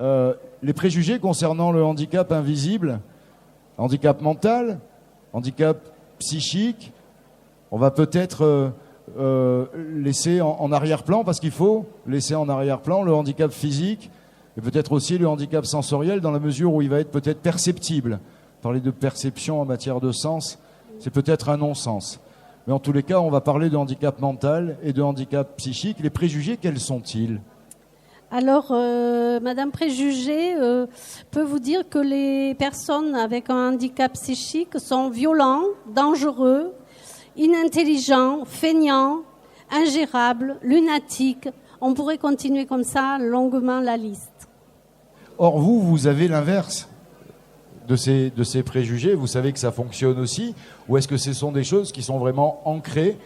les préjugés concernant le handicap invisible, handicap mental, handicap psychique, on va peut-être laisser en arrière-plan, parce qu'il faut laisser en arrière-plan le handicap physique et peut-être aussi le handicap sensoriel, dans la mesure où il va être peut-être perceptible. Parler de perception en matière de sens, c'est peut-être un non-sens. Mais en tous les cas, on va parler de handicap mental et de handicap psychique. Les préjugés, quels sont-ils ? Alors, Madame Préjugé peut vous dire que les personnes avec un handicap psychique sont violents, dangereux, inintelligents, feignants, ingérables, lunatiques. On pourrait continuer comme ça longuement la liste. Or, vous avez l'inverse de ces préjugés. Vous savez que ça fonctionne aussi, ou est-ce que ce sont des choses qui sont vraiment ancrées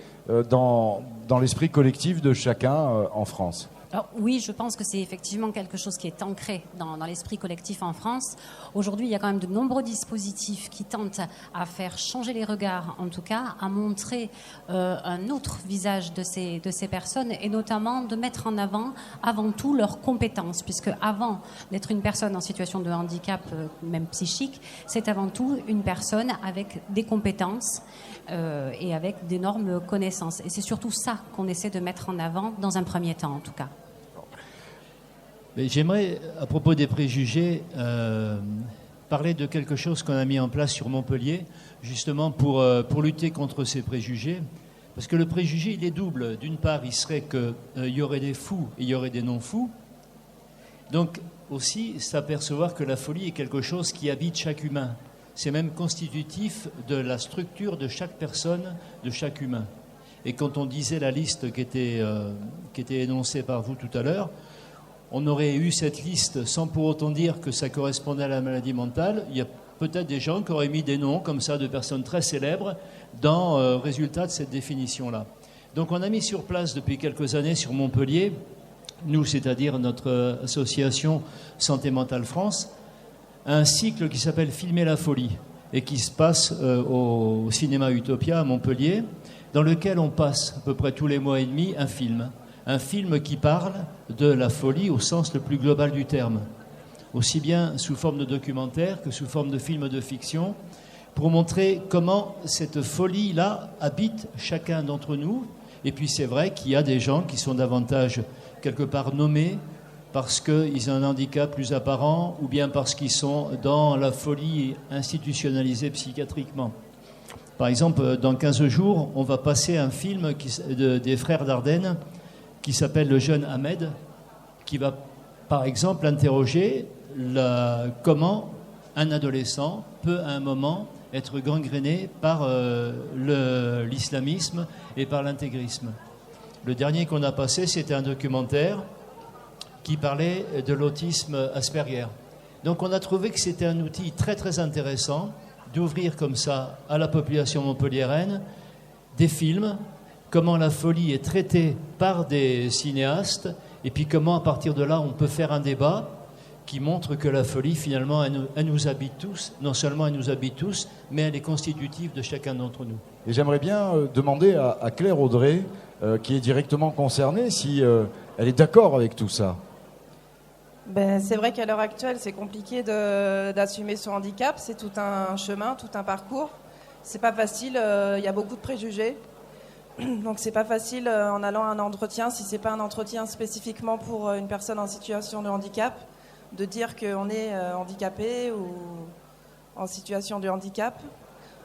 dans l'esprit collectif de chacun en France ? Alors, oui, je pense que c'est effectivement quelque chose qui est ancré dans l'esprit collectif en France. Aujourd'hui, il y a quand même de nombreux dispositifs qui tentent à faire changer les regards, en tout cas, à montrer un autre visage de ces personnes, et notamment de mettre en avant tout leurs compétences, puisque avant d'être une personne en situation de handicap, même psychique, c'est avant tout une personne avec des compétences et avec d'énormes connaissances. Et c'est surtout ça qu'on essaie de mettre en avant dans un premier temps, en tout cas. Mais j'aimerais, à propos des préjugés, parler de quelque chose qu'on a mis en place sur Montpellier, justement pour lutter contre ces préjugés. Parce que le préjugé, il est double. D'une part, il serait qu'il y aurait des fous et il y aurait des non-fous. Donc, aussi, s'apercevoir que la folie est quelque chose qui habite chaque humain. C'est même constitutif de la structure de chaque personne, de chaque humain. Et quand on disait la liste qui était énoncée par vous tout à l'heure, on aurait eu cette liste sans pour autant dire que ça correspondait à la maladie mentale. Il y a peut-être des gens qui auraient mis des noms comme ça de personnes très célèbres dans le résultat de cette définition-là. Donc on a mis sur place depuis quelques années sur Montpellier, nous, c'est-à-dire notre association Santé Mentale France, un cycle qui s'appelle Filmer la folie et qui se passe au cinéma Utopia à Montpellier, dans lequel on passe à peu près tous les mois et demi un film qui parle de la folie au sens le plus global du terme, aussi bien sous forme de documentaire que sous forme de film de fiction, pour montrer comment cette folie-là habite chacun d'entre nous. Et puis c'est vrai qu'il y a des gens qui sont davantage quelque part nommés parce qu'ils ont un handicap plus apparent ou bien parce qu'ils sont dans la folie institutionnalisée psychiatriquement. Par exemple, dans 15 jours, on va passer un film des frères Dardenne qui s'appelle Le jeune Ahmed, qui va, par exemple, interroger comment un adolescent peut, à un moment, être gangréné par l'islamisme et par l'intégrisme. Le dernier qu'on a passé, c'était un documentaire qui parlait de l'autisme Asperger. Donc on a trouvé que c'était un outil très très intéressant d'ouvrir comme ça à la population montpelliéraine des films, comment la folie est traitée par des cinéastes, et puis comment à partir de là on peut faire un débat qui montre que la folie finalement elle nous habite tous, non seulement elle nous habite tous, mais elle est constitutive de chacun d'entre nous. Et j'aimerais bien demander à Claire Audrey, qui est directement concernée, si elle est d'accord avec tout ça. C'est vrai qu'à l'heure actuelle, c'est compliqué d'assumer son handicap. C'est tout un chemin, tout un parcours. C'est pas facile, il y a beaucoup de préjugés. Donc c'est pas facile en allant à un entretien, si c'est pas un entretien spécifiquement pour une personne en situation de handicap, de dire qu'on est handicapé ou en situation de handicap.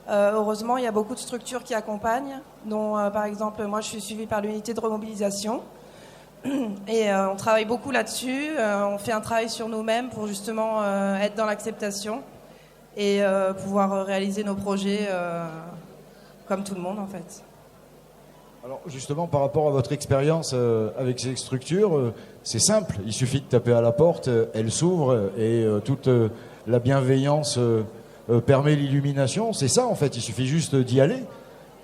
Heureusement, il y a beaucoup de structures qui accompagnent, dont par exemple, moi je suis suivie par l'unité de remobilisation. Et on travaille beaucoup là-dessus, on fait un travail sur nous-mêmes pour justement être dans l'acceptation et pouvoir réaliser nos projets comme tout le monde en fait. Alors justement, par rapport à votre expérience avec ces structures, c'est simple, il suffit de taper à la porte, elle s'ouvre et toute la bienveillance permet l'illumination. C'est ça en fait, il suffit juste d'y aller.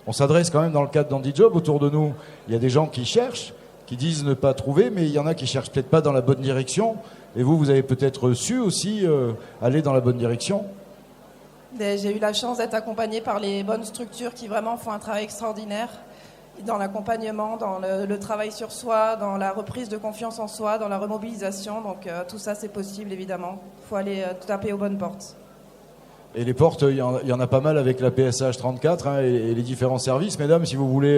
On s'adresse quand même dans le cadre d'HandiJob, autour de nous, il y a des gens qui cherchent, qui disent ne pas trouver, mais il y en a qui cherchent peut-être pas dans la bonne direction. Et vous avez peut-être su aussi aller dans la bonne direction. J'ai eu la chance d'être accompagnée par les bonnes structures qui vraiment font un travail extraordinaire. dans l'accompagnement, dans le travail sur soi, dans la reprise de confiance en soi, dans la remobilisation. Donc tout ça, c'est possible, évidemment. Il faut aller taper aux bonnes portes. Et les portes, il y en a pas mal avec la PSH 34 et les différents services. Mesdames, si vous voulez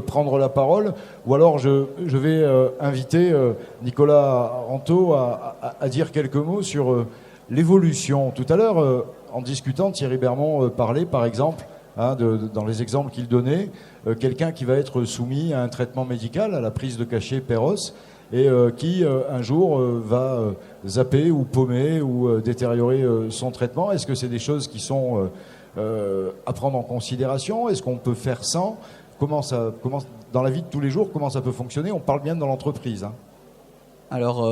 prendre la parole, ou alors je vais inviter Nicolas Rantaud à dire quelques mots sur l'évolution. Tout à l'heure, en discutant, Thierry Bermond parlait, par exemple, dans les exemples qu'il donnait, quelqu'un qui va être soumis à un traitement médical, à la prise de cachet Péros, et qui un jour va zapper ou paumer ou détériorer son traitement. Est-ce que c'est des choses qui sont à prendre en considération? Est-ce qu'on peut faire sans? Comment dans la vie de tous les jours, comment ça peut fonctionner? On parle bien dans l'entreprise. Alors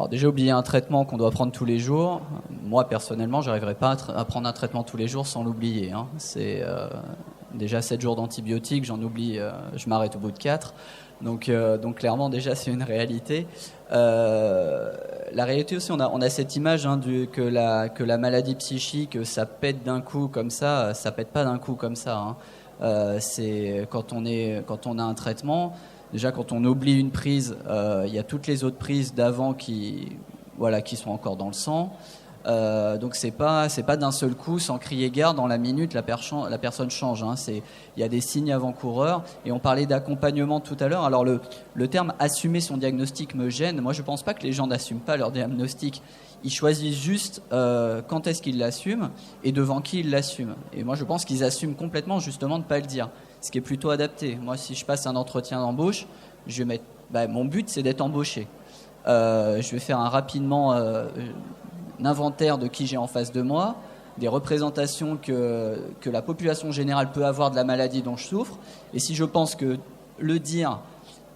déjà, oublier un traitement qu'on doit prendre tous les jours, moi personnellement, j'arriverai pas à prendre un traitement tous les jours sans l'oublier. C'est déjà 7 jours d'antibiotiques, j'en oublie, je m'arrête au bout de 4. Donc clairement, déjà, c'est une réalité. La réalité aussi, on a cette image que la maladie psychique, ça pète d'un coup comme ça pète pas d'un coup comme ça. C'est quand on a un traitement. Déjà, quand on oublie une prise, il y a toutes les autres prises d'avant qui sont encore dans le sang. Donc c'est pas d'un seul coup, sans crier gare, dans la minute, la personne change. Il y a des signes avant-coureurs. Et on parlait d'accompagnement tout à l'heure. Alors le terme assumer son diagnostic me gêne. Moi, je pense pas que les gens n'assument pas leur diagnostic. Ils choisissent juste quand est-ce qu'ils l'assument et devant qui ils l'assument. Et moi, je pense qu'ils assument complètement justement de pas le dire. Ce qui est plutôt adapté. Moi, si je passe un entretien d'embauche, je vais mettre. Mon but, c'est d'être embauché. Je vais faire rapidement un inventaire de qui j'ai en face de moi, des représentations que la population générale peut avoir de la maladie dont je souffre. Et si je pense que le dire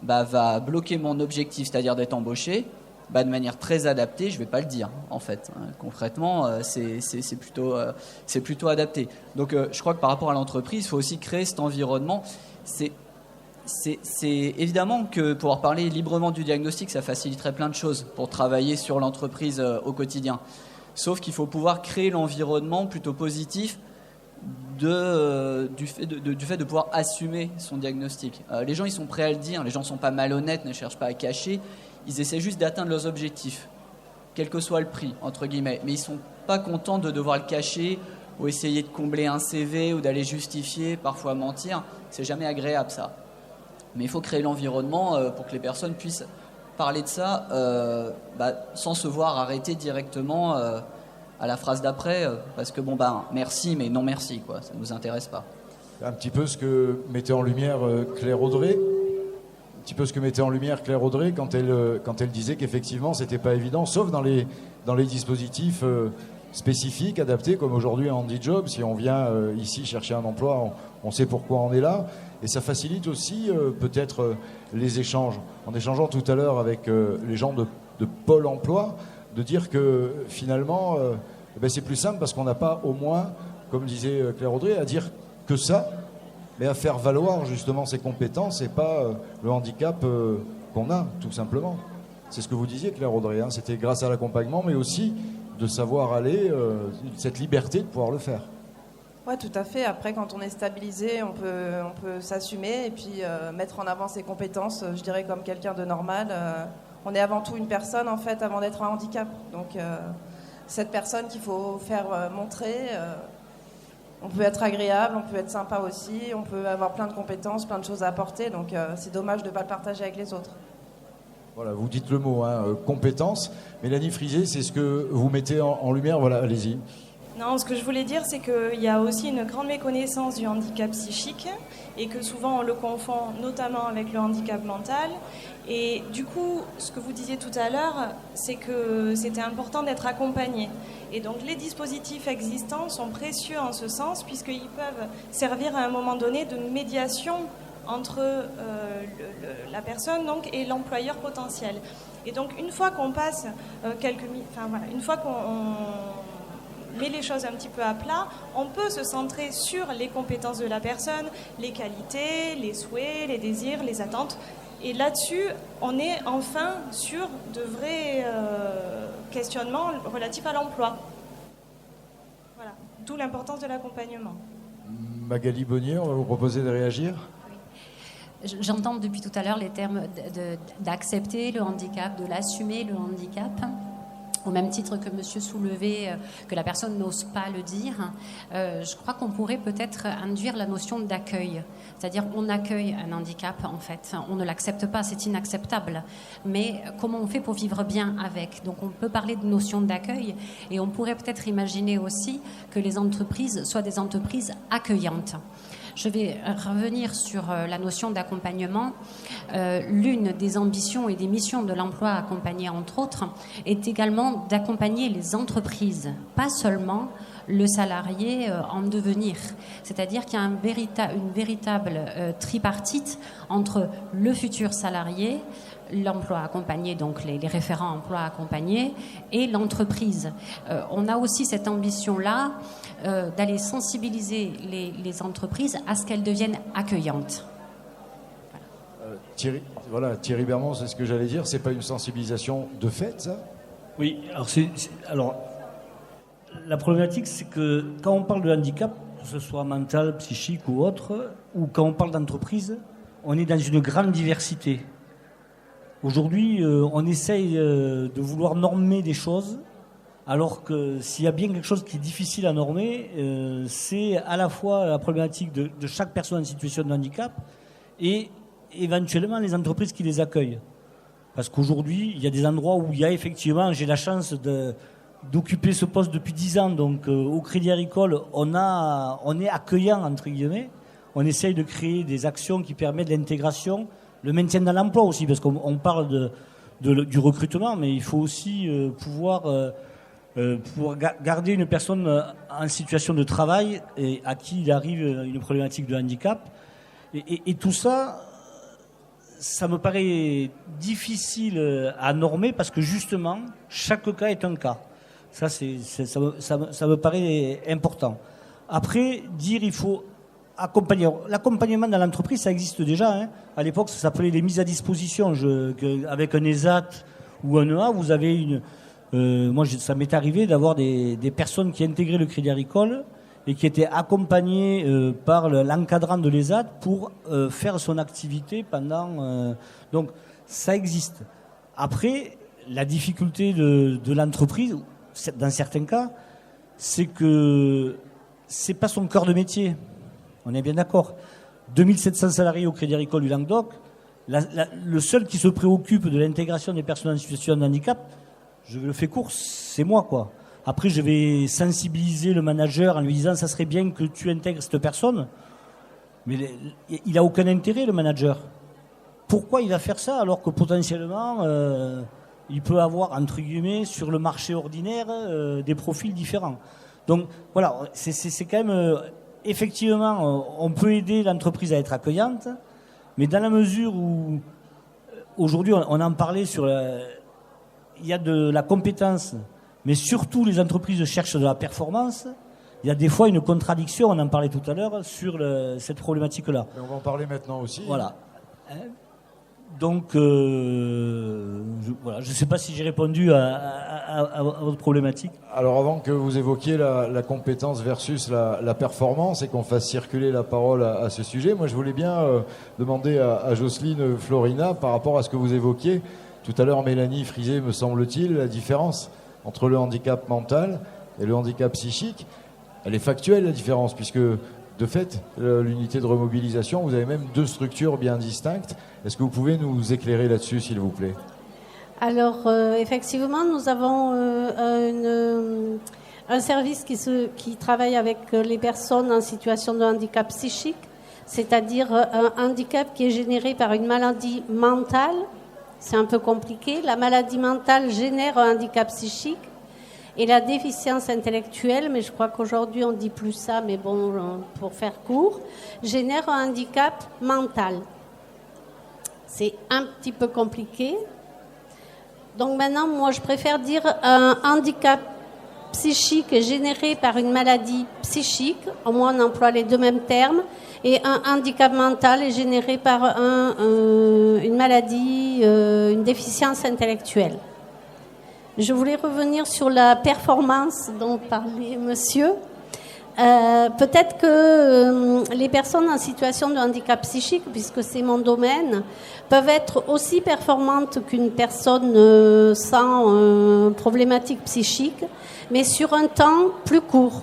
va bloquer mon objectif, c'est-à-dire d'être embauché, de manière très adaptée, je ne vais pas le dire, en fait. Concrètement, c'est plutôt adapté. Donc, je crois que par rapport à l'entreprise, il faut aussi créer cet environnement. C'est évidemment que pouvoir parler librement du diagnostic, ça faciliterait plein de choses pour travailler sur l'entreprise au quotidien. Sauf qu'il faut pouvoir créer l'environnement plutôt positif du fait de pouvoir assumer son diagnostic. Les gens, ils sont prêts à le dire. Les gens ne sont pas malhonnêtes, ne cherchent pas à cacher. Ils essaient juste d'atteindre leurs objectifs, quel que soit le prix, entre guillemets. Mais ils ne sont pas contents de devoir le cacher ou essayer de combler un CV ou d'aller justifier, parfois mentir. C'est jamais agréable, ça. Mais il faut créer l'environnement pour que les personnes puissent parler de ça sans se voir arrêter directement à la phrase d'après. Parce que, merci, mais non merci, quoi. Ça ne nous intéresse pas. Un petit peu ce que mettait en lumière Claire Audrey. Quand elle disait qu'effectivement c'était pas évident, sauf dans les dispositifs spécifiques, adaptés, comme aujourd'hui à HandiJob. Si on vient ici chercher un emploi, on sait pourquoi on est là. Et ça facilite aussi peut-être les échanges. En échangeant tout à l'heure avec les gens de Pôle emploi, de dire que finalement c'est plus simple parce qu'on n'a pas au moins, comme disait Claire Audrey, à dire que ça, mais à faire valoir justement ses compétences et pas le handicap qu'on a, tout simplement. C'est ce que vous disiez, Claire Audrey, c'était grâce à l'accompagnement, mais aussi de savoir aller, cette liberté de pouvoir le faire. Oui, tout à fait. Après, quand on est stabilisé, on peut s'assumer et puis mettre en avant ses compétences, je dirais comme quelqu'un de normal. On est avant tout une personne, en fait, avant d'être un handicap. Donc, cette personne qu'il faut faire montrer... on peut être agréable, on peut être sympa aussi, on peut avoir plein de compétences, plein de choses à apporter, donc c'est dommage de ne pas le partager avec les autres. Voilà, vous dites le mot, compétences. Mélanie Frisé, c'est ce que vous mettez en lumière, voilà, allez-y. Non, ce que je voulais dire, c'est qu'il y a aussi une grande méconnaissance du handicap psychique et que souvent on le confond notamment avec le handicap mental. Et du coup, ce que vous disiez tout à l'heure, c'est que c'était important d'être accompagné. Et donc les dispositifs existants sont précieux en ce sens puisqu'ils peuvent servir à un moment donné de médiation entre la personne et l'employeur potentiel. Et donc une fois qu'on passe une fois qu'on met les choses un petit peu à plat, on peut se centrer sur les compétences de la personne, les qualités, les souhaits, les désirs, les attentes. Et là-dessus, on est enfin sur de vrais questionnements relatifs à l'emploi. Voilà, d'où l'importance de l'accompagnement. Magali Bonnier, on va vous proposer de réagir. J'entends depuis tout à l'heure les termes d'accepter le handicap, de l'assumer le handicap. Au même titre que monsieur soulevait que la personne n'ose pas le dire, je crois qu'on pourrait peut-être induire la notion d'accueil. C'est-à-dire on accueille un handicap en fait, on ne l'accepte pas, c'est inacceptable. Mais comment on fait pour vivre bien avec? Donc on peut parler de notion d'accueil et on pourrait peut-être imaginer aussi que les entreprises soient des entreprises accueillantes. Je vais revenir sur la notion d'accompagnement. L'une des ambitions et des missions de l'emploi accompagné, entre autres, est également d'accompagner les entreprises, pas seulement le salarié en devenir. C'est-à-dire qu'il y a une véritable tripartite entre le futur salarié, l'emploi accompagné, donc les référents emploi accompagnés, et l'entreprise. On a aussi cette ambition-là d'aller sensibiliser les entreprises à ce qu'elles deviennent accueillantes. Thierry Bermond, c'est ce que j'allais dire, c'est pas une sensibilisation de fait, ça? Oui, alors la problématique, c'est que quand on parle de handicap, que ce soit mental, psychique ou autre, ou quand on parle d'entreprise, on est dans une grande diversité. Aujourd'hui, on essaye de vouloir normer des choses, alors que s'il y a bien quelque chose qui est difficile à normer, c'est à la fois la problématique de chaque personne en situation de handicap et éventuellement les entreprises qui les accueillent. Parce qu'aujourd'hui, il y a des endroits où il y a effectivement, j'ai la chance d'occuper ce poste depuis 10 ans, donc au Crédit Agricole, on est accueillant, entre guillemets. On essaye de créer des actions qui permettent l'intégration, le maintien dans l'emploi aussi, parce qu'on parle du recrutement, mais il faut aussi pouvoir garder une personne en situation de travail et à qui il arrive une problématique de handicap. Et tout ça, ça me paraît difficile à normer parce que justement, chaque cas est un cas. Ça me paraît important. Après, dire il faut accompagner. L'accompagnement dans l'entreprise, ça existe déjà. Hein. À l'époque, ça s'appelait les mises à disposition. Avec un ESAT ou un EA, vous avez ça m'est arrivé d'avoir des personnes qui intégraient le Crédit Agricole et qui étaient accompagnées par l'encadrant de l'ESAT pour faire son activité pendant... donc, ça existe. Après, la difficulté de l'entreprise, dans certains cas, c'est que c'est pas son cœur de métier. On est bien d'accord. 2700 salariés au Crédit Agricole du Languedoc, le seul qui se préoccupe de l'intégration des personnes en situation de handicap, je le fais court, c'est moi, quoi. Après, je vais sensibiliser le manager en lui disant ça serait bien que tu intègres cette personne. Mais il n'a aucun intérêt, le manager. Pourquoi il va faire ça alors que potentiellement, il peut avoir, entre guillemets, sur le marché ordinaire, des profils différents. Donc, voilà, c'est quand même... effectivement, on peut aider l'entreprise à être accueillante, mais dans la mesure où, aujourd'hui, on en parlait il y a de la compétence, mais surtout les entreprises cherchent de la performance. Il y a des fois une contradiction, on en parlait tout à l'heure, sur cette problématique-là. Mais on va en parler maintenant aussi. Voilà. Donc, je ne sais pas si j'ai répondu à votre problématique. Alors, avant que vous évoquiez la compétence versus la performance et qu'on fasse circuler la parole à ce sujet, moi, je voulais bien demander à Jocelyne Florina, par rapport à ce que vous évoquiez, tout à l'heure, Mélanie Frisé, me semble-t-il, la différence entre le handicap mental et le handicap psychique, elle est factuelle, la différence, puisque, de fait, l'unité de remobilisation, vous avez même deux structures bien distinctes. Est-ce que vous pouvez nous éclairer là-dessus, s'il vous plaît? Alors, effectivement, nous avons un service qui travaille avec les personnes en situation de handicap psychique, c'est-à-dire un handicap qui est généré par une maladie mentale. C'est un peu compliqué. La maladie mentale génère un handicap psychique et la déficience intellectuelle, mais je crois qu'aujourd'hui on ne dit plus ça, mais bon, pour faire court, génère un handicap mental. C'est un petit peu compliqué. Donc maintenant, moi, je préfère dire un handicap psychique est généré par une maladie psychique, au moins on emploie les deux mêmes termes, et un handicap mental est généré par une maladie, une déficience intellectuelle. Je voulais revenir sur la performance dont parlait monsieur. Peut-être que les personnes en situation de handicap psychique, puisque c'est mon domaine, peuvent être aussi performantes qu'une personne sans problématique psychique, mais sur un temps plus court.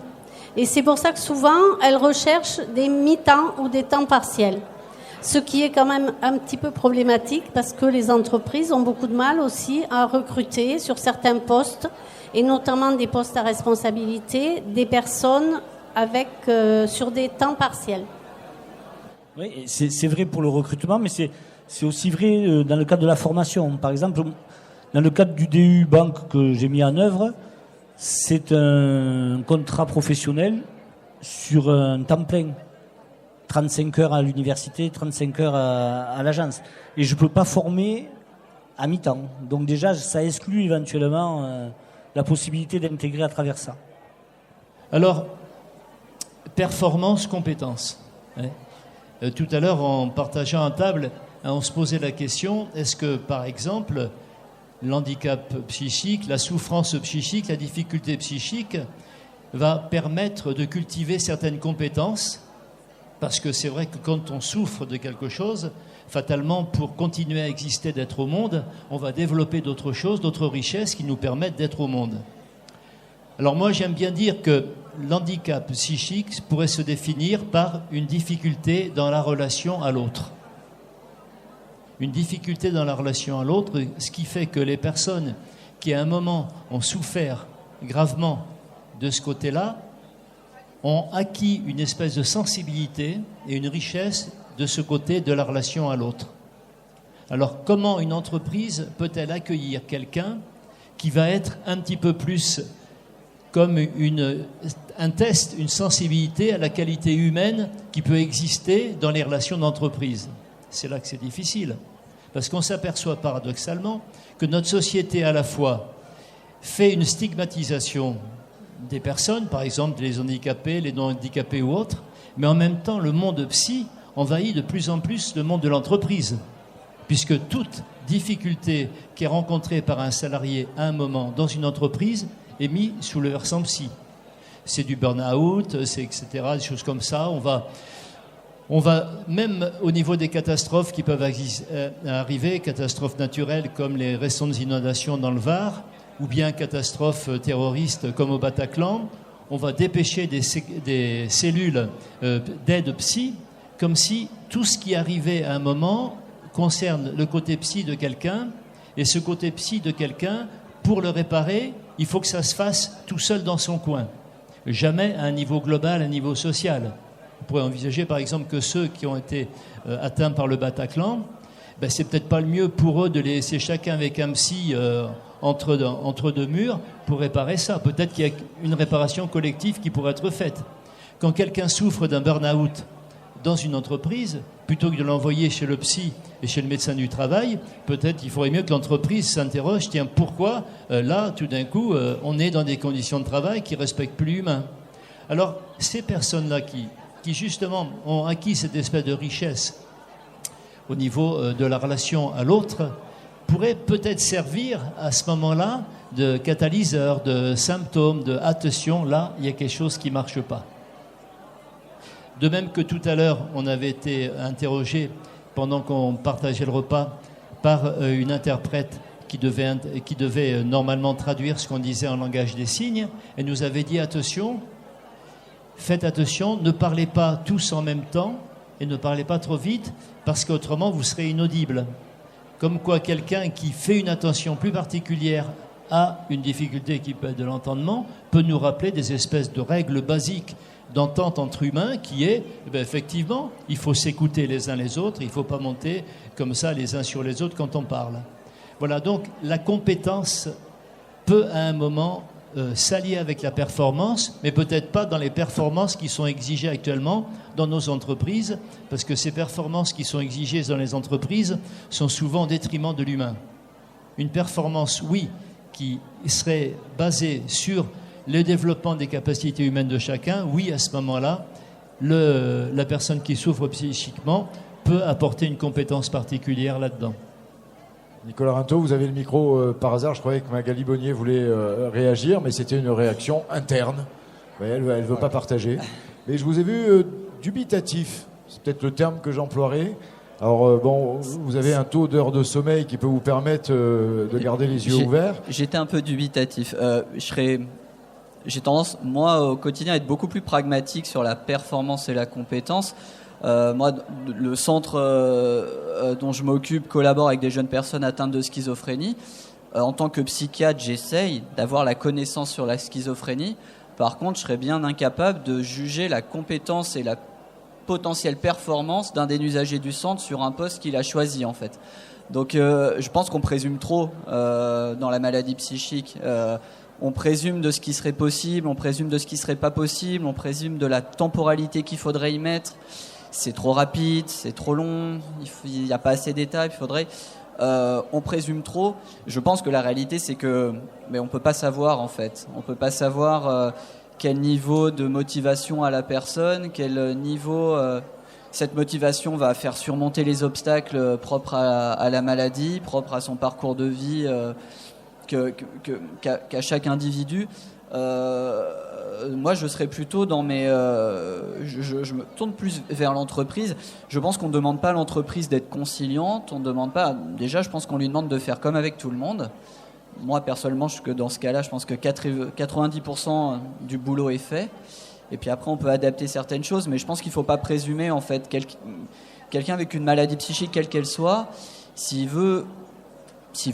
Et c'est pour ça que souvent, elles recherchent des mi-temps ou des temps partiels. Ce qui est quand même un petit peu problématique parce que les entreprises ont beaucoup de mal aussi à recruter sur certains postes, et notamment des postes à responsabilité, des personnes sur des temps partiels. Oui, c'est vrai pour le recrutement, mais c'est aussi vrai dans le cadre de la formation. Par exemple, dans le cadre du DU Banque que j'ai mis en œuvre, c'est un contrat professionnel sur un temps plein. 35 heures à l'université, 35 heures à l'agence. Et je ne peux pas former à mi-temps. Donc déjà, ça exclut éventuellement la possibilité d'intégrer à travers ça. Alors, performance, compétence. Tout à l'heure, en partageant à table, on se posait la question, est-ce que, par exemple, l'handicap psychique, la souffrance psychique, la difficulté psychique va permettre de cultiver certaines compétences? Parce que c'est vrai que quand on souffre de quelque chose, fatalement, pour continuer à exister, d'être au monde, on va développer d'autres choses, d'autres richesses qui nous permettent d'être au monde. Alors moi, j'aime bien dire que l'handicap psychique pourrait se définir par une difficulté dans la relation à l'autre. Une difficulté dans la relation à l'autre, ce qui fait que les personnes qui, à un moment, ont souffert gravement de ce côté-là, ont acquis une espèce de sensibilité et une richesse de ce côté de la relation à l'autre. Alors, comment une entreprise peut-elle accueillir quelqu'un qui va être un petit peu plus comme un test, une sensibilité à la qualité humaine qui peut exister dans les relations d'entreprise? C'est là que c'est difficile. Parce qu'on s'aperçoit paradoxalement que notre société, à la fois, fait une stigmatisation des personnes, par exemple les handicapés, les non-handicapés ou autres, mais en même temps, le monde psy envahit de plus en plus le monde de l'entreprise, puisque toute difficulté qui est rencontrée par un salarié à un moment dans une entreprise est mise sous le versant psy. C'est du burn-out, c'est etc., des choses comme ça. On va même au niveau des catastrophes qui peuvent arriver, catastrophes naturelles comme les récentes inondations dans le Var, ou bien catastrophes terroristes comme au Bataclan, on va dépêcher des cellules d'aide psy, comme si tout ce qui arrivait à un moment concerne le côté psy de quelqu'un, et ce côté psy de quelqu'un, pour le réparer, il faut que ça se fasse tout seul dans son coin. Jamais à un niveau global, à un niveau social. On pourrait envisager par exemple que ceux qui ont été atteints par le Bataclan, c'est peut-être pas le mieux pour eux de les laisser chacun avec un psy entre deux murs pour réparer ça. Peut-être qu'il y a une réparation collective qui pourrait être faite. Quand quelqu'un souffre d'un burn-out dans une entreprise, plutôt que de l'envoyer chez le psy et chez le médecin du travail, peut-être qu'il faudrait mieux que l'entreprise s'interroge, tiens, pourquoi là, tout d'un coup, on est dans des conditions de travail qui ne respectent plus l'humain. Alors, ces personnes-là qui justement ont acquis cette espèce de richesse au niveau de la relation à l'autre, pourrait peut-être servir à ce moment-là de catalyseur, de symptômes, de attention, là, il y a quelque chose qui ne marche pas. De même que tout à l'heure, on avait été interrogé pendant qu'on partageait le repas par une interprète qui devait normalement traduire ce qu'on disait en langage des signes, et nous avait dit attention, faites attention, ne parlez pas tous en même temps et ne parlez pas trop vite parce qu'autrement vous serez inaudible. Comme quoi quelqu'un qui fait une attention plus particulière à une difficulté qui peut être de l'entendement peut nous rappeler des espèces de règles basiques d'entente entre humains qui est, effectivement, il faut s'écouter les uns les autres, il ne faut pas monter comme ça les uns sur les autres quand on parle. Voilà, donc la compétence peut à un moment s'allier avec la performance, mais peut-être pas dans les performances qui sont exigées actuellement dans nos entreprises, parce que ces performances qui sont exigées dans les entreprises sont souvent au détriment de l'humain. Une performance, oui, qui serait basée sur le développement des capacités humaines de chacun, oui, à ce moment-là, la personne qui souffre psychiquement peut apporter une compétence particulière là-dedans. Nicolas Rintaud, vous avez le micro par hasard. Je croyais que Magali Bonnier voulait réagir, mais c'était une réaction interne Ouais, elle ne veut pas partager. Mais je vous ai vu dubitatif. C'est peut-être le terme que j'emploierai. Alors, vous avez un taux d'heures de sommeil qui peut vous permettre de garder les yeux ouverts. J'étais un peu dubitatif. J'ai tendance, moi, au quotidien, à être beaucoup plus pragmatique sur la performance et la compétence. Moi, le centre dont je m'occupe collabore avec des jeunes personnes atteintes de schizophrénie. En tant que psychiatre, j'essaye d'avoir la connaissance sur la schizophrénie. Par contre, je serais bien incapable de juger la compétence et la potentielle performance d'un des usagers du centre sur un poste qu'il a choisi, en fait. Donc, je pense qu'on présume trop dans la maladie psychique. On présume de ce qui serait possible, on présume de ce qui serait pas possible, on présume de la temporalité qu'il faudrait y mettre. C'est trop rapide, c'est trop long, il n'y a pas assez d'étapes, il faudrait... on présume trop. Je pense que la réalité, c'est que on peut pas savoir, en fait. On peut pas savoir quel niveau de motivation a la personne, quel niveau cette motivation va faire surmonter les obstacles propres à la maladie, propres à son parcours de vie qu'à chaque individu. Moi, je serais plutôt dans mes... je me tourne plus vers l'entreprise. Je pense qu'on ne demande pas à l'entreprise d'être conciliante. On demande pas... Déjà, je pense qu'on lui demande de faire comme avec tout le monde. Moi, personnellement, dans ce cas-là, je pense que 90% du boulot est fait. Et puis après, on peut adapter certaines choses. Mais je pense qu'il ne faut pas présumer, en fait, quelqu'un avec une maladie psychique, quelle qu'elle soit, s'il veut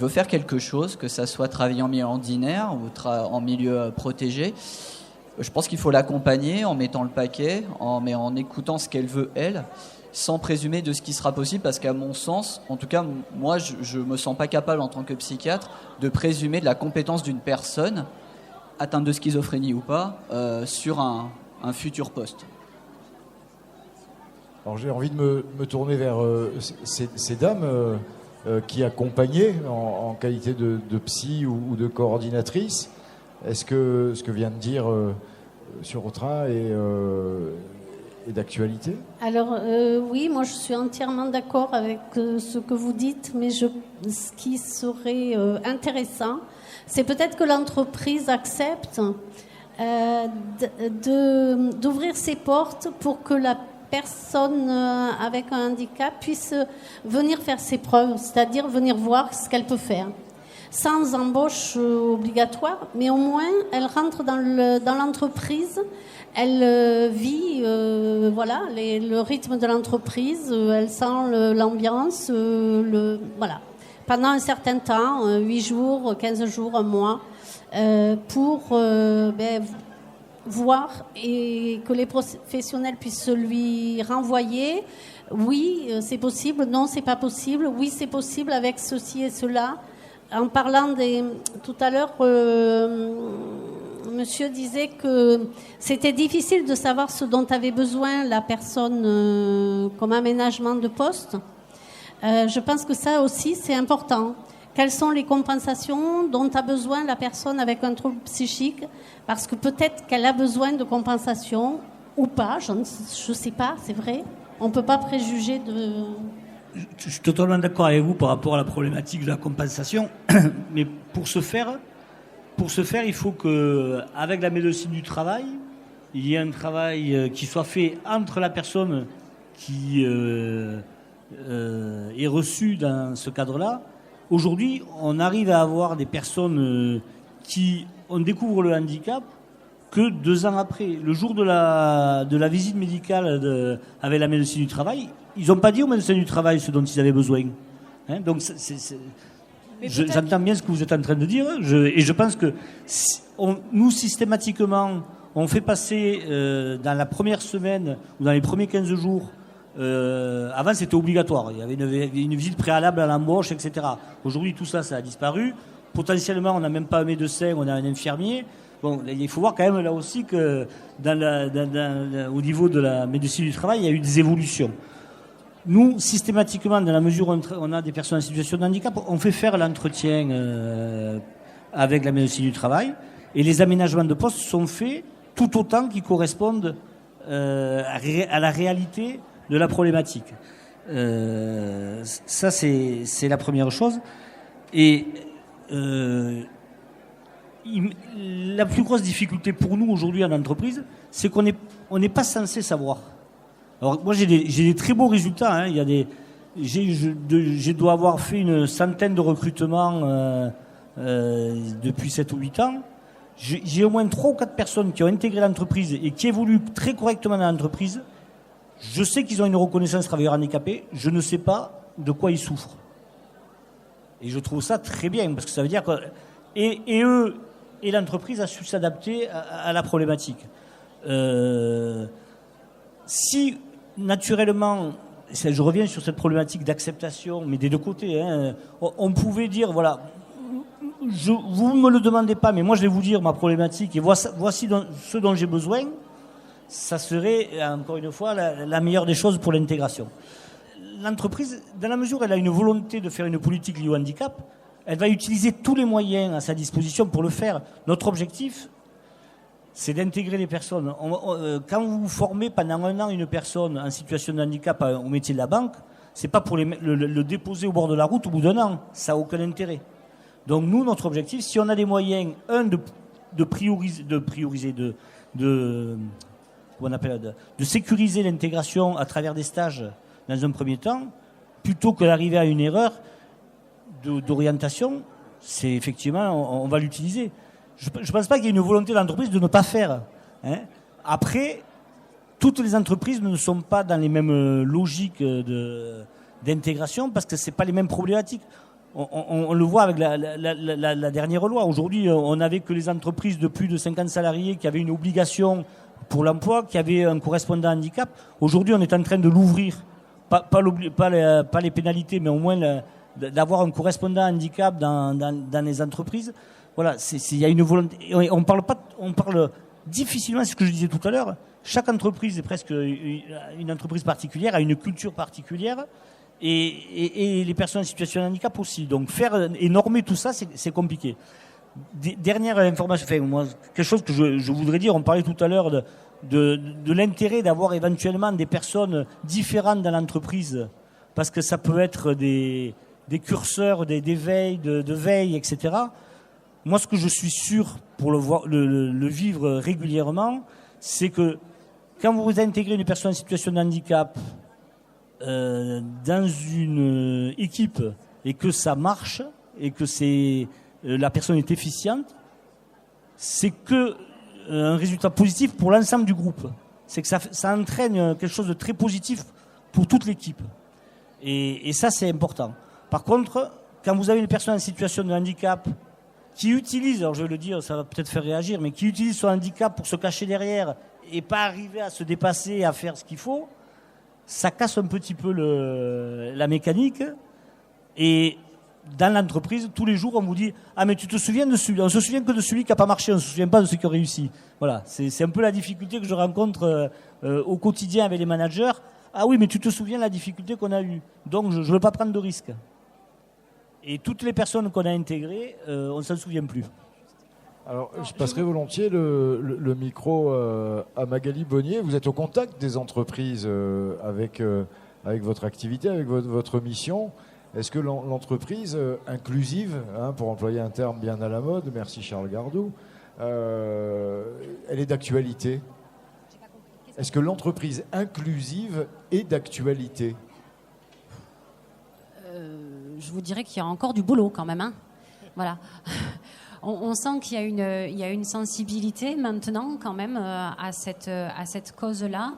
faire quelque chose, que ça soit travailler en milieu ordinaire ou en milieu protégé, je pense qu'il faut l'accompagner en mettant le paquet, en écoutant ce qu'elle veut, elle, sans présumer de ce qui sera possible, parce qu'à mon sens, en tout cas, moi, je me sens pas capable en tant que psychiatre de présumer de la compétence d'une personne, atteinte de schizophrénie ou pas, sur un futur poste. Alors j'ai envie de me tourner vers ces dames qui accompagnaient en qualité de psy ou de coordinatrice. Est-ce que ce que vient de dire sur Otra est d'actualité? Alors oui, moi je suis entièrement d'accord avec ce que vous dites, mais ce qui serait intéressant, c'est peut-être que l'entreprise accepte d'ouvrir ses portes pour que la personne avec un handicap puisse venir faire ses preuves, c'est-à-dire venir voir ce qu'elle peut faire. Sans embauche obligatoire, mais au moins elle rentre dans l'entreprise, elle vit le rythme de l'entreprise, elle sent l'ambiance, voilà. Pendant un certain temps, 8 jours, 15 jours, un mois, pour voir et que les professionnels puissent lui renvoyer. Oui, c'est possible. Non, c'est pas possible. Oui, c'est possible avec ceci et cela. En parlant tout à l'heure, monsieur disait que c'était difficile de savoir ce dont avait besoin la personne comme aménagement de poste. Je pense que ça aussi, c'est important. Quelles sont les compensations dont a besoin la personne avec un trouble psychique? Parce que peut-être qu'elle a besoin de compensation ou pas, je ne sais pas, c'est vrai. On ne peut pas préjuger de... Je suis totalement d'accord avec vous par rapport à la problématique de la compensation, mais pour ce faire, il faut qu'avec la médecine du travail, il y ait un travail qui soit fait entre la personne qui est reçue dans ce cadre-là. Aujourd'hui, on arrive à avoir des personnes on découvre le handicap que 2 ans après. Le jour de la visite médicale avec la médecine du travail, ils n'ont pas dit au médecin du travail ce dont ils avaient besoin. Hein, donc, j'entends bien ce que vous êtes en train de dire, et je pense que nous, systématiquement, on fait passer dans la première semaine ou dans les premiers 15 jours, avant c'était obligatoire, il y avait une visite préalable à l'embauche, etc. Aujourd'hui, tout ça, ça a disparu. Potentiellement, on n'a même pas un médecin, on a un infirmier. Bon, il faut voir quand même là aussi que au niveau de la médecine du travail, il y a eu des évolutions. Nous, systématiquement, dans la mesure où on a des personnes en situation de handicap, on fait faire l'entretien avec la médecine du travail, et les aménagements de poste sont faits tout autant qu'ils correspondent à la réalité de la problématique. Ça, c'est la première chose. Et la plus grosse difficulté pour nous aujourd'hui en entreprise, c'est qu'on n'est pas censé savoir. Alors moi j'ai des très beaux résultats. Hein. Je dois avoir fait une centaine de recrutements depuis 7 ou 8 ans. J'ai au moins 3 ou 4 personnes qui ont intégré l'entreprise et qui évoluent très correctement dans l'entreprise. Je sais qu'ils ont une reconnaissance travailleur handicapé. Je ne sais pas de quoi ils souffrent. Et je trouve ça très bien parce que ça veut dire que et eux et l'entreprise a su s'adapter à la problématique. Si naturellement, je reviens sur cette problématique d'acceptation, mais des deux côtés, hein, on pouvait dire voilà, vous ne me le demandez pas, mais moi je vais vous dire ma problématique et voici ce dont j'ai besoin. Ça serait encore une fois la meilleure des choses pour l'intégration. L'entreprise, dans la mesure où elle a une volonté de faire une politique liée au handicap, elle va utiliser tous les moyens à sa disposition pour le faire. Notre objectif, c'est d'intégrer les personnes. Quand vous formez pendant 1 an une personne en situation de handicap au métier de la banque, c'est pas pour le déposer au bord de la route au bout d'1 an. Ça n'a aucun intérêt. Donc nous, notre objectif, si on a des moyens, de sécuriser l'intégration à travers des stages dans un premier temps, plutôt que d'arriver à une erreur d'orientation, c'est effectivement, on va l'utiliser. Je ne pense pas qu'il y ait une volonté de l'entreprise de ne pas faire. Hein. Après, toutes les entreprises ne sont pas dans les mêmes logiques d'intégration parce que ce n'est pas les mêmes problématiques. On le voit avec la dernière loi. Aujourd'hui, on n'avait que les entreprises de plus de 50 salariés qui avaient une obligation pour l'emploi, qui avaient un correspondant handicap. Aujourd'hui, on est en train de l'ouvrir. Pas les pénalités, mais au moins d'avoir un correspondant handicap dans les entreprises. Voilà, il y a une volonté. On parle difficilement, c'est ce que je disais tout à l'heure. Chaque entreprise est presque une entreprise particulière, a une culture particulière, et les personnes en situation de handicap aussi. Donc faire et normer tout ça, c'est compliqué. Dernière information, quelque chose que je voudrais dire. On parlait tout à l'heure de l'intérêt d'avoir éventuellement des personnes différentes dans l'entreprise, parce que ça peut être des curseurs, des veilles, de veille, etc. Moi, ce que je suis sûr pour le vivre régulièrement, c'est que quand vous intégrez une personne en situation de handicap dans une équipe et que ça marche et que la personne est efficiente, c'est que un résultat positif pour l'ensemble du groupe. C'est que ça entraîne quelque chose de très positif pour toute l'équipe. Et ça, c'est important. Par contre, quand vous avez une personne en situation de handicap qui utilise, alors je vais le dire, ça va peut-être faire réagir, mais qui utilise son handicap pour se cacher derrière et pas arriver à se dépasser, à faire ce qu'il faut, ça casse un petit peu la mécanique. Et dans l'entreprise, tous les jours, on vous dit « Ah, mais tu te souviens de celui-là ? On se souvient que de celui qui n'a pas marché, on ne se souvient pas de celui qui a réussi. » Voilà, c'est un peu la difficulté que je rencontre au quotidien avec les managers. « Ah oui, mais tu te souviens de la difficulté qu'on a eue. Donc, je ne veux pas prendre de risques. » Et toutes les personnes qu'on a intégrées, on ne s'en souvient plus. Alors, je passerai volontiers le micro à Magali Bonnier. Vous êtes au contact des entreprises avec votre activité, avec votre mission. Est-ce que l'entreprise inclusive, pour employer un terme bien à la mode, merci Charles Gardou, elle est d'actualité ? Est-ce que l'entreprise inclusive est d'actualité ? Je vous dirais qu'il y a encore du boulot quand même. Hein. Voilà. On sent qu'il y a une sensibilité maintenant quand même à cette cause-là.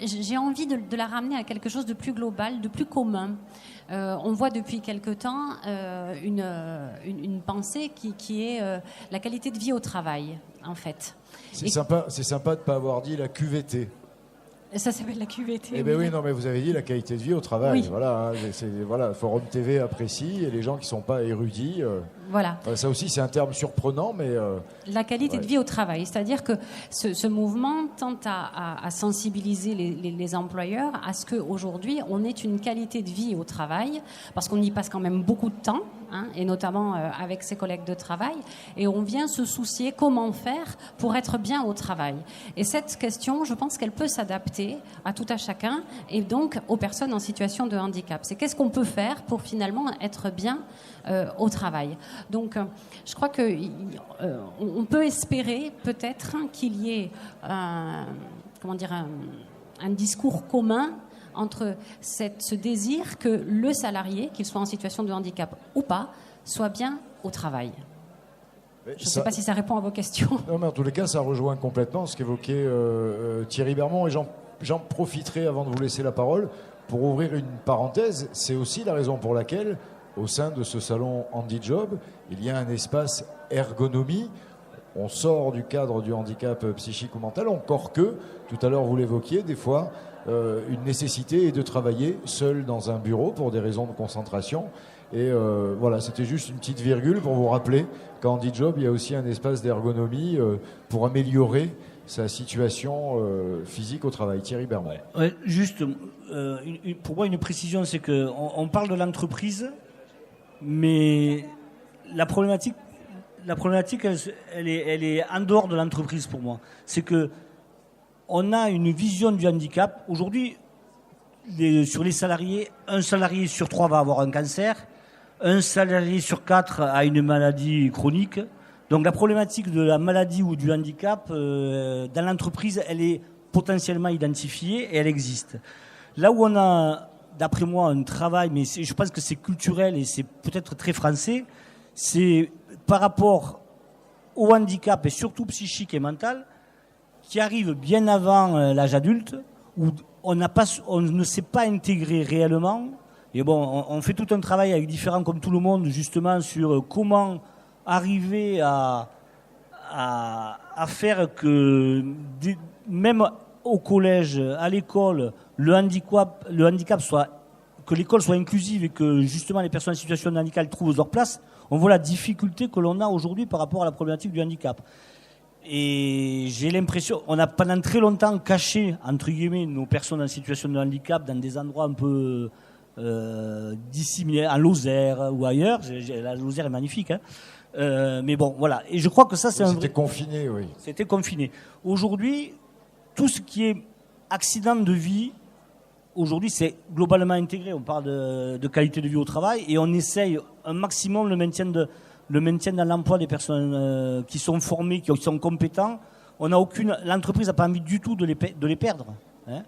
J'ai envie de la ramener à quelque chose de plus global, de plus commun. On voit depuis quelque temps une pensée qui est la qualité de vie au travail, en fait. C'est sympa de ne pas avoir dit la QVT. Ça s'appelle la QVT. Eh bien oui, non, mais vous avez dit la qualité de vie au travail. Oui. Voilà, Forum TV apprécie, et les gens qui ne sont pas érudits. Voilà. Ça aussi, c'est un terme surprenant, mais... la qualité de vie au travail. C'est-à-dire que ce mouvement tente à sensibiliser les employeurs à ce qu'aujourd'hui, on ait une qualité de vie au travail, parce qu'on y passe quand même beaucoup de temps, et notamment avec ses collègues de travail, et on vient se soucier comment faire pour être bien au travail. Et cette question, je pense qu'elle peut s'adapter à tout à chacun, et donc aux personnes en situation de handicap. C'est qu'est-ce qu'on peut faire pour finalement être bien au travail. Donc, je crois que on peut espérer peut-être qu'il y ait un discours commun entre ce désir que le salarié, qu'il soit en situation de handicap ou pas, soit bien au travail. Je ne sais pas si ça répond à vos questions. Non, mais en tous les cas, ça rejoint complètement ce qu'évoquait Thierry Bermond. Et j'en profiterai avant de vous laisser la parole pour ouvrir une parenthèse. C'est aussi la raison pour laquelle, au sein de ce salon HandiJob, il y a un espace ergonomie. On sort du cadre du handicap psychique ou mental, encore que, tout à l'heure vous l'évoquiez, des fois, une nécessité est de travailler seul dans un bureau pour des raisons de concentration. Et voilà, c'était juste une petite virgule pour vous rappeler qu'à HandiJob, il y a aussi un espace d'ergonomie pour améliorer sa situation physique au travail. Thierry Bermond. Ouais, juste, pour moi, une précision, c'est qu'on parle de l'entreprise, mais la problématique, elle est en dehors de l'entreprise pour moi. C'est que on a une vision du handicap. Aujourd'hui, sur les salariés, un salarié sur 3 va avoir un cancer, un salarié sur 4 a une maladie chronique. Donc la problématique de la maladie ou du handicap dans l'entreprise, elle est potentiellement identifiée et elle existe. Là où on a, d'après moi, un travail, mais je pense que c'est culturel et c'est peut-être très français, c'est par rapport au handicap et surtout psychique et mental, qui arrive bien avant l'âge adulte, où on ne s'est pas intégré réellement. Et bon, on fait tout un travail avec différents, comme tout le monde, justement, sur comment arriver à faire que, même au collège, à l'école, le handicap soit, que l'école soit inclusive et que justement les personnes en situation de handicap trouvent leur place. On voit la difficulté que l'on a aujourd'hui par rapport à la problématique du handicap. Et j'ai l'impression, on a pendant très longtemps caché, entre guillemets, nos personnes en situation de handicap dans des endroits un peu dissimulés, en Lozère ou ailleurs. La Lozère est magnifique, hein. Mais bon, voilà. Et je crois que ça, c'est C'était confiné, oui. C'était confiné. Aujourd'hui, tout ce qui est accident de vie, aujourd'hui, c'est globalement intégré. On parle de qualité de vie au travail et on essaye un maximum le maintien dans l'emploi des personnes qui sont formées, qui sont compétents. L'entreprise n'a pas envie du tout de les perdre, hein.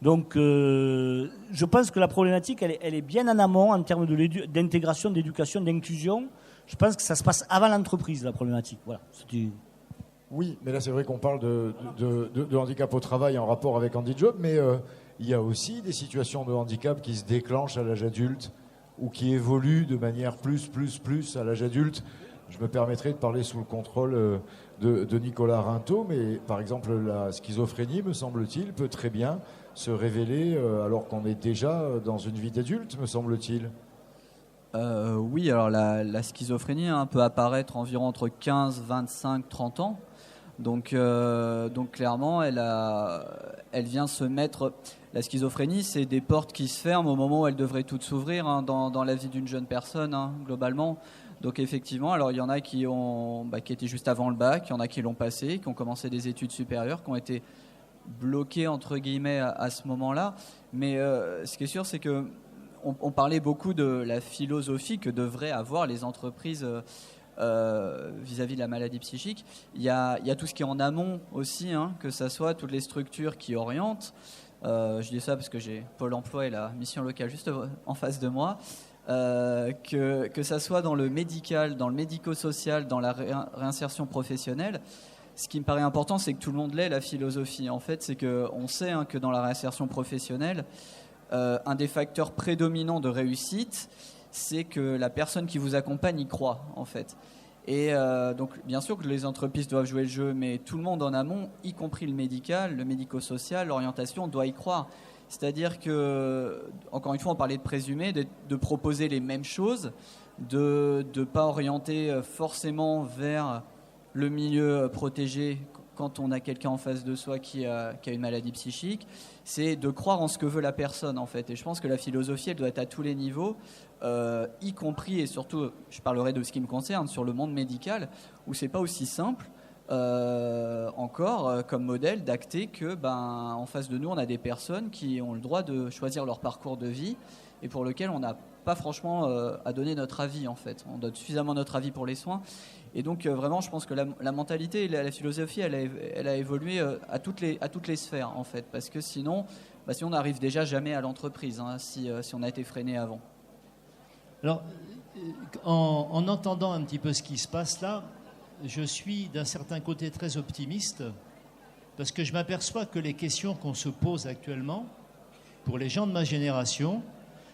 Donc, je pense que la problématique, elle est bien en amont en termes d'intégration, d'éducation, d'inclusion. Je pense que ça se passe avant l'entreprise, la problématique. Voilà. Oui, mais là, c'est vrai qu'on parle de handicap au travail en rapport avec HandiJob, mais il y a aussi des situations de handicap qui se déclenchent à l'âge adulte ou qui évoluent de manière plus à l'âge adulte. Je me permettrai de parler sous le contrôle de Nicolas Rintaud, mais par exemple, la schizophrénie, me semble-t-il, peut très bien se révéler alors qu'on est déjà dans une vie d'adulte, me semble-t-il. Oui, alors la schizophrénie peut apparaître environ entre 15, 25, 30 ans. Donc clairement, elle vient se mettre... La schizophrénie, c'est des portes qui se ferment au moment où elles devraient toutes s'ouvrir, hein, dans la vie d'une jeune personne, hein, globalement. Donc effectivement, alors il y en a qui étaient juste avant le bac, il y en a qui l'ont passé, qui ont commencé des études supérieures, qui ont été bloqués entre guillemets à ce moment-là. Mais ce qui est sûr, c'est que on parlait beaucoup de la philosophie que devraient avoir les entreprises vis-à-vis de la maladie psychique. Il y a tout ce qui est en amont aussi, hein, que ça soit toutes les structures qui orientent. Je dis ça parce que j'ai Pôle emploi et la mission locale juste en face de moi. Que ça soit dans le médical, dans le médico-social, dans la réinsertion professionnelle. Ce qui me paraît important, c'est que tout le monde l'ait, la philosophie. En fait, c'est qu'on sait, hein, que dans la réinsertion professionnelle, un des facteurs prédominants de réussite, c'est que la personne qui vous accompagne y croit, en fait. Et donc, bien sûr que les entreprises doivent jouer le jeu, mais tout le monde en amont, y compris le médical, le médico-social, l'orientation, doit y croire. C'est-à-dire que, encore une fois, on parlait de présumer, de proposer les mêmes choses, de ne pas orienter forcément vers le milieu protégé quand on a quelqu'un en face de soi qui a une maladie psychique. C'est de croire en ce que veut la personne, en fait. Et je pense que la philosophie, elle doit être à tous les niveaux, y compris, et surtout, je parlerai de ce qui me concerne, sur le monde médical, où c'est pas aussi simple, encore comme modèle, d'acter que, en face de nous, on a des personnes qui ont le droit de choisir leur parcours de vie et pour lequel on n'a pas franchement à donner notre avis en fait. On donne suffisamment notre avis pour les soins. Et donc vraiment, je pense que la mentalité et la philosophie, elle a évolué à toutes les sphères en fait, parce que sinon on n'arrive déjà jamais à l'entreprise si on a été freiné avant. Alors, en entendant un petit peu ce qui se passe là, je suis d'un certain côté très optimiste, parce que je m'aperçois que les questions qu'on se pose actuellement, pour les gens de ma génération,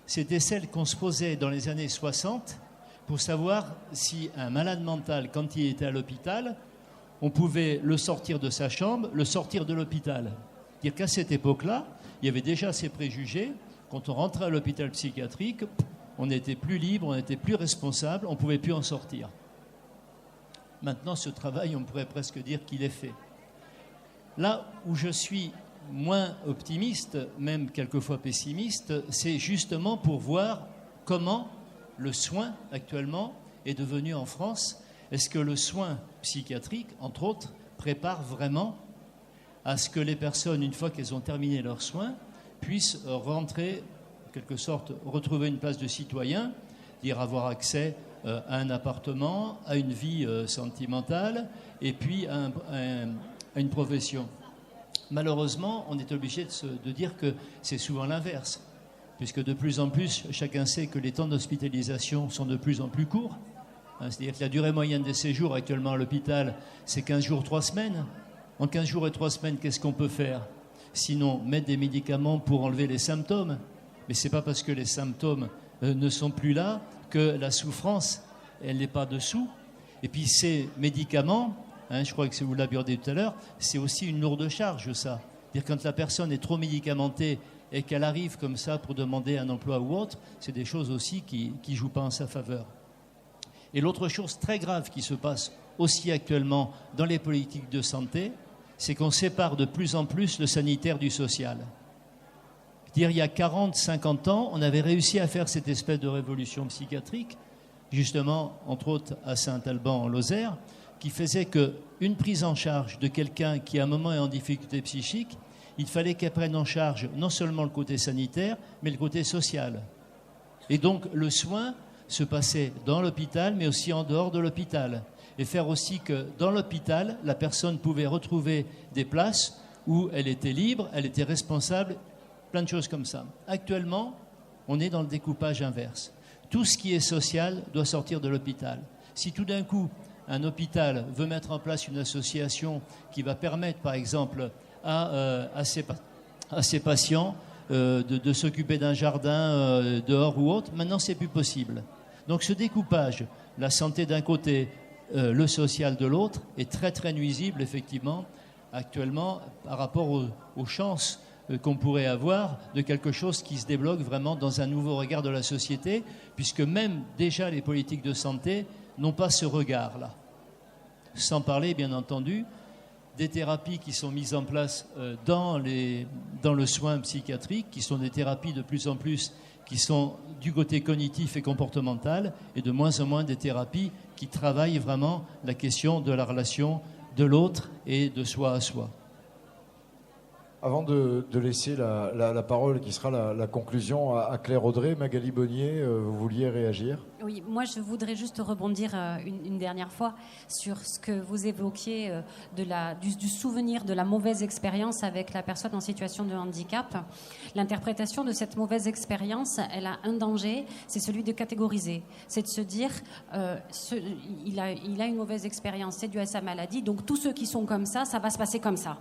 c'était celles qu'on se posait dans les années 60 pour savoir si un malade mental, quand il était à l'hôpital, on pouvait le sortir de sa chambre, le sortir de l'hôpital. C'est-à-dire qu'à cette époque-là, il y avait déjà ces préjugés. Quand on rentrait à l'hôpital psychiatrique, on n'était plus libre, on n'était plus responsable, on ne pouvait plus en sortir. Maintenant, ce travail, on pourrait presque dire qu'il est fait. Là où je suis moins optimiste, même quelquefois pessimiste, c'est justement pour voir comment le soin actuellement est devenu en France. Est-ce que le soin psychiatrique, entre autres, prépare vraiment à ce que les personnes, une fois qu'elles ont terminé leurs soins, puissent rentrer, en quelque sorte, retrouver une place de citoyen, dire avoir accès à un appartement, à une vie sentimentale, et puis à une profession. Malheureusement, on est obligé de dire que c'est souvent l'inverse, puisque de plus en plus, chacun sait que les temps d'hospitalisation sont de plus en plus courts. C'est-à-dire que la durée moyenne des séjours actuellement à l'hôpital, c'est 15 jours, 3 semaines. En 15 jours et 3 semaines, qu'est-ce qu'on peut faire? Sinon, mettre des médicaments pour enlever les symptômes. Mais ce n'est pas parce que les symptômes ne sont plus là que la souffrance, elle n'est pas dessous. Et puis ces médicaments, je crois que vous l'abordez tout à l'heure, c'est aussi une lourde charge, ça. C'est-à-dire quand la personne est trop médicamentée et qu'elle arrive comme ça pour demander un emploi ou autre, c'est des choses aussi qui ne jouent pas en sa faveur. Et l'autre chose très grave qui se passe aussi actuellement dans les politiques de santé, c'est qu'on sépare de plus en plus le sanitaire du social. C'est-à-dire, il y a 40, 50 ans, on avait réussi à faire cette espèce de révolution psychiatrique, justement, entre autres, à Saint-Alban, en Lozère, qui faisait qu'une prise en charge de quelqu'un qui, à un moment, est en difficulté psychique, il fallait qu'elle prenne en charge non seulement le côté sanitaire, mais le côté social. Et donc, le soin se passait dans l'hôpital, mais aussi en dehors de l'hôpital. Et faire aussi que, dans l'hôpital, la personne pouvait retrouver des places où elle était libre, elle était responsable, plein de choses comme ça. Actuellement, on est dans le découpage inverse. Tout ce qui est social doit sortir de l'hôpital. Si tout d'un coup, un hôpital veut mettre en place une association qui va permettre, par exemple, à ses patients de s'occuper d'un jardin dehors ou autre, maintenant, c'est plus possible. Donc ce découpage, la santé d'un côté, le social de l'autre, est très, très nuisible, effectivement, actuellement, par rapport aux chances qu'on pourrait avoir de quelque chose qui se débloque vraiment dans un nouveau regard de la société, puisque même déjà les politiques de santé n'ont pas ce regard-là. Sans parler, bien entendu, des thérapies qui sont mises en place dans le soin psychiatrique, qui sont des thérapies de plus en plus qui sont du côté cognitif et comportemental, et de moins en moins des thérapies qui travaillent vraiment la question de la relation de l'autre et de soi à soi. Avant de laisser la parole, qui sera la conclusion, à Claire Audrey, Magali Bonnier, vous vouliez réagir? Oui, moi je voudrais juste rebondir une dernière fois sur ce que vous évoquiez du souvenir de la mauvaise expérience avec la personne en situation de handicap. L'interprétation de cette mauvaise expérience, elle a un danger, c'est celui de catégoriser. C'est de se dire, il a une mauvaise expérience, c'est dû à sa maladie, donc tous ceux qui sont comme ça va se passer comme ça.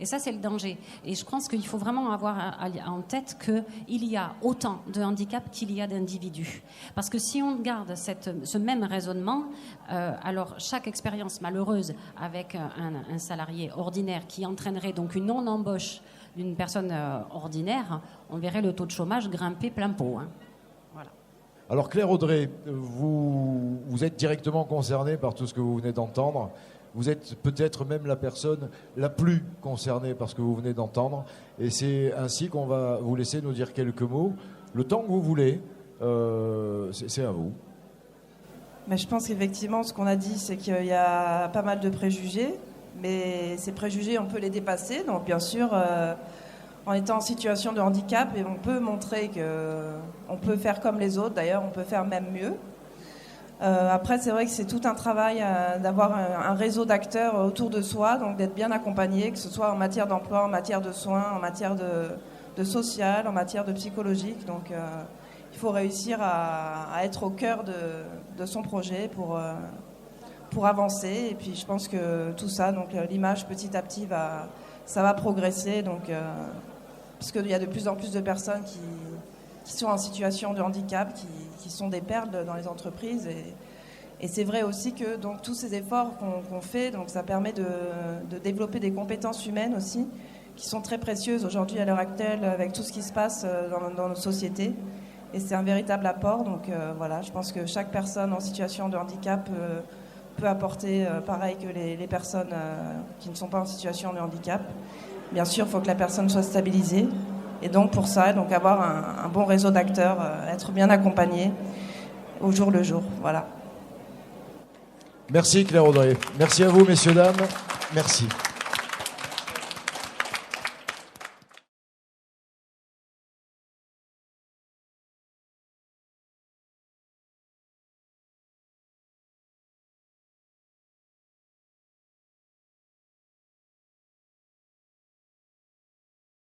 Et ça, c'est le danger. Et je pense qu'il faut vraiment avoir en tête qu'il y a autant de handicaps qu'il y a d'individus. Parce que si on garde ce même raisonnement, alors chaque expérience malheureuse avec un salarié ordinaire qui entraînerait donc une non-embauche d'une personne ordinaire, on verrait le taux de chômage grimper plein pot. Voilà. Alors Claire Audrey, vous êtes directement concernée par tout ce que vous venez d'entendre. Vous êtes peut-être même la personne la plus concernée par ce que vous venez d'entendre. Et c'est ainsi qu'on va vous laisser nous dire quelques mots. Le temps que vous voulez, c'est à vous. Mais je pense qu'effectivement, ce qu'on a dit, c'est qu'il y a pas mal de préjugés. Mais ces préjugés, on peut les dépasser. Donc bien sûr, en étant en situation de handicap, et on peut montrer qu'on peut faire comme les autres, d'ailleurs on peut faire même mieux. Après, c'est vrai que c'est tout un travail d'avoir un réseau d'acteurs autour de soi, donc d'être bien accompagné, que ce soit en matière d'emploi, en matière de soins, en matière de social, en matière de psychologique. Donc il faut réussir à être au cœur de son projet pour avancer. Et puis je pense que tout ça, donc l'image petit à petit ça va progresser, donc parce qu'il y a de plus en plus de personnes qui sont en situation de handicap, qui sont des perles dans les entreprises. Et c'est vrai aussi que donc, tous ces efforts qu'on fait, donc, ça permet de développer des compétences humaines aussi, qui sont très précieuses aujourd'hui à l'heure actuelle avec tout ce qui se passe dans nos sociétés. Et c'est un véritable apport. Donc voilà, je pense que chaque personne en situation de handicap peut apporter pareil que les personnes qui ne sont pas en situation de handicap. Bien sûr, il faut que la personne soit stabilisée. Et donc pour ça, donc avoir un bon réseau d'acteurs, être bien accompagné au jour le jour. Voilà. Merci Claire Audrey. Merci à vous, messieurs, dames. Merci.